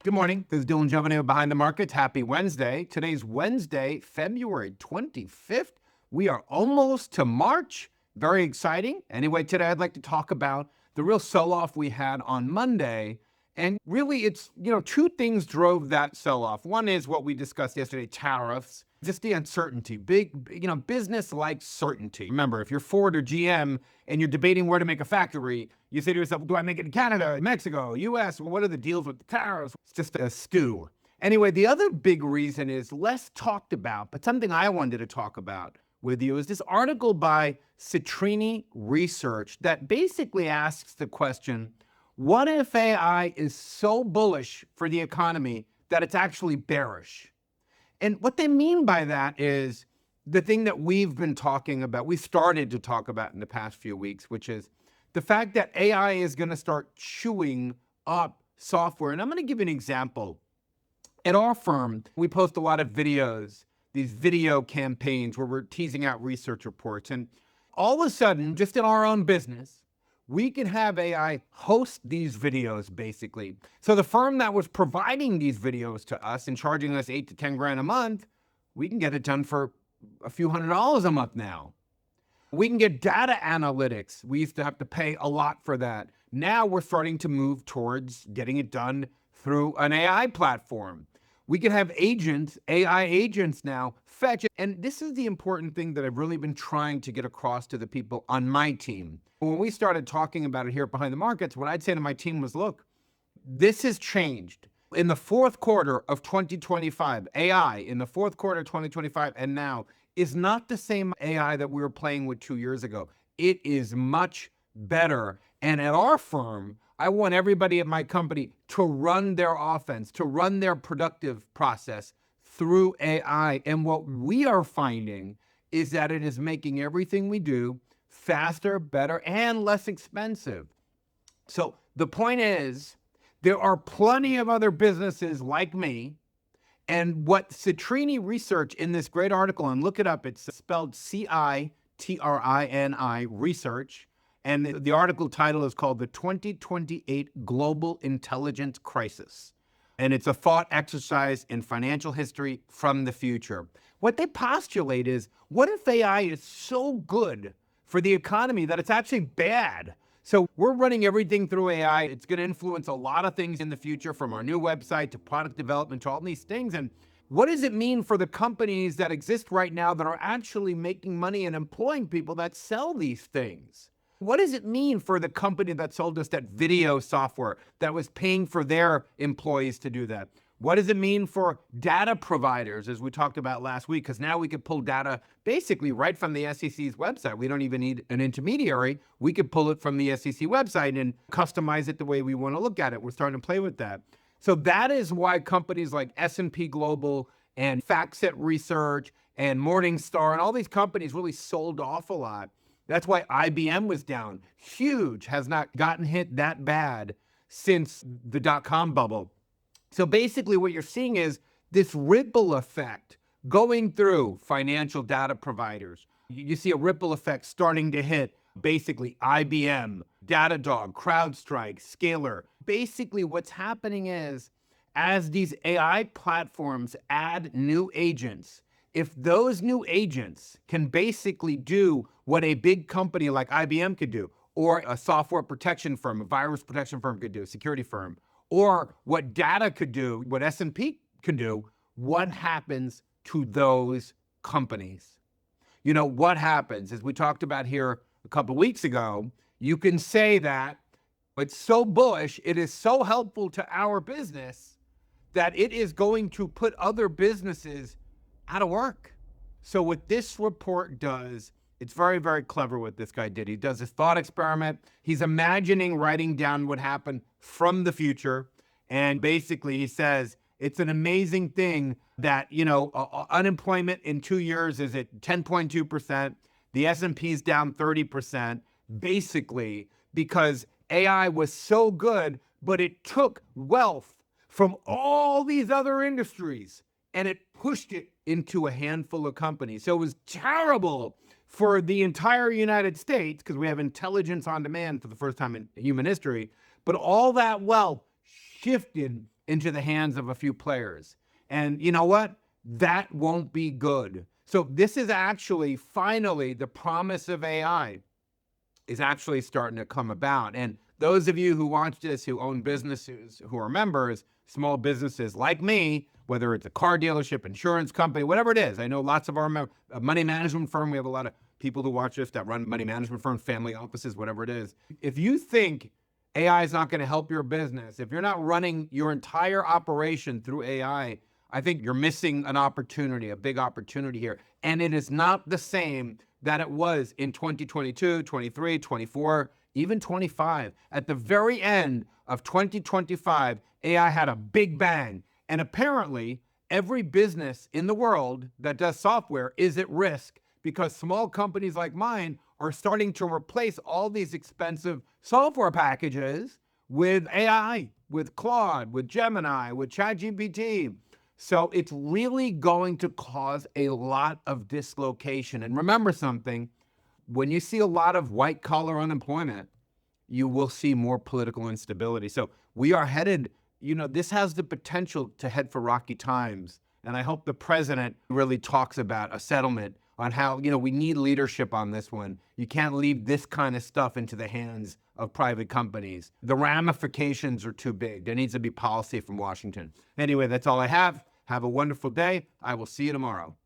Good morning. This is Dylan Jovine Behind the Markets. Happy Wednesday. Today's Wednesday, February 25th. We are almost to March. Very exciting. Anyway, today I'd like to talk about the real sell-off we had on Monday. And really, two things drove that sell-off. One is what we discussed yesterday, tariffs, just the uncertainty. Business likes certainty. Remember, if you're Ford or GM and you're debating where to make a factory, you say to yourself, do I make it in Canada, Mexico, US? Well, what are the deals with the tariffs? It's just a stew. Anyway, the other big reason is less talked about, but something I wanted to talk about with you is this article by Citrini Research that basically asks the question, what if AI is so bullish for the economy that it's actually bearish? And what they mean by that is the thing that we've been talking about, we started to talk about in the past few weeks, which is the fact that AI is going to start chewing up software. And I'm going to give you an example. At our firm, we post a lot of videos, these video campaigns where we're teasing out research reports. And all of a sudden, just in our own business, we can have AI host these videos, basically. So the firm that was providing these videos to us and charging us $8 to 10 grand a month, we can get it done for a few $100s a month now. We can get data analytics. We used to have to pay a lot for that. Now we're starting to move towards getting it done through an AI platform. We can have agents, AI agents now, fetch it. And this is the important thing that I've really been trying to get across to the people on my team. When we started talking about it here Behind the Markets, what I'd say to my team was, look, this has changed. In the fourth quarter of 2025, AI in the fourth quarter of 2025 and now is not the same AI that we were playing with 2 years ago. It is much better. And at our firm, I want everybody at my company to run their offense, to run their productive process through AI. And what we are finding is that it is making everything we do faster, better, and less expensive. So the point is, there are plenty of other businesses like me. And what Citrini Research in this great article, and look it up, it's spelled Citrini Research. And the article title is called The 2028 Global Intelligence Crisis. And it's a thought exercise in financial history from the future. What they postulate is, what if AI is so good for the economy that it's actually bad? So we're running everything through AI. It's going to influence a lot of things in the future, from our new website to product development to all these things. And what does it mean for the companies that exist right now that are actually making money and employing people that sell these things? What does it mean for the company that sold us that video software that was paying for their employees to do that? What does it mean for data providers, as we talked about last week? Because now we could pull data basically right from the SEC's website. We don't even need an intermediary. We could pull it from the SEC website and customize it the way we want to look at it. We're starting to play with that. So that is why companies like S&P Global and FactSet Research and Morningstar and all these companies really sold off a lot. That's why IBM was down. Huge, has not gotten hit that bad since the dot-com bubble. So basically what you're seeing is this ripple effect going through financial data providers. You see a ripple effect starting to hit basically IBM, Datadog, CrowdStrike, Scalar. Basically what's happening is, as these AI platforms add new agents, if those new agents can basically do what a big company like IBM could do, or a software protection firm, a virus protection firm could do, a security firm, or what data could do, what S&P can do, what happens to those companies? You know, what happens, as we talked about here a couple of weeks ago, you can say that it's so bullish, it is so helpful to our business that it is going to put other businesses out of work. So what this report does, it's very, very clever what this guy did. He does this thought experiment. He's imagining writing down what happened from the future. And basically he says, it's an amazing thing that, unemployment in 2 years is at 10.2%. The S&P is down 30%, basically because AI was so good, but it took wealth from all these other industries and it pushed it into a handful of companies. So it was terrible for the entire United States because we have intelligence on demand for the first time in human history. But all that wealth shifted into the hands of a few players. And you know what? That won't be good. So this is actually finally the promise of AI is actually starting to come about. And those of you who watch this, who own businesses, who are members, small businesses like me, whether it's a car dealership, insurance company, whatever it is. I know lots of our money management firm. We have a lot of people who watch this that run money management firms, family offices, whatever it is. If you think AI is not going to help your business, if you're not running your entire operation through AI, I think you're missing an opportunity, a big opportunity here. And it is not the same that it was in 2022, 23, 24, even 25. At the very end of 2025, AI had a big bang. And apparently, every business in the world that does software is at risk because small companies like mine are starting to replace all these expensive software packages with AI, with Claude, with Gemini, with ChatGPT. So it's really going to cause a lot of dislocation. And remember something, when you see a lot of white collar unemployment, you will see more political instability. So we are headed, this has the potential to head for rocky times. And I hope the president really talks about a settlement on how, we need leadership on this one. You can't leave this kind of stuff into the hands of private companies. The ramifications are too big. There needs to be policy from Washington. Anyway, that's all I have. Have a wonderful day. I will see you tomorrow.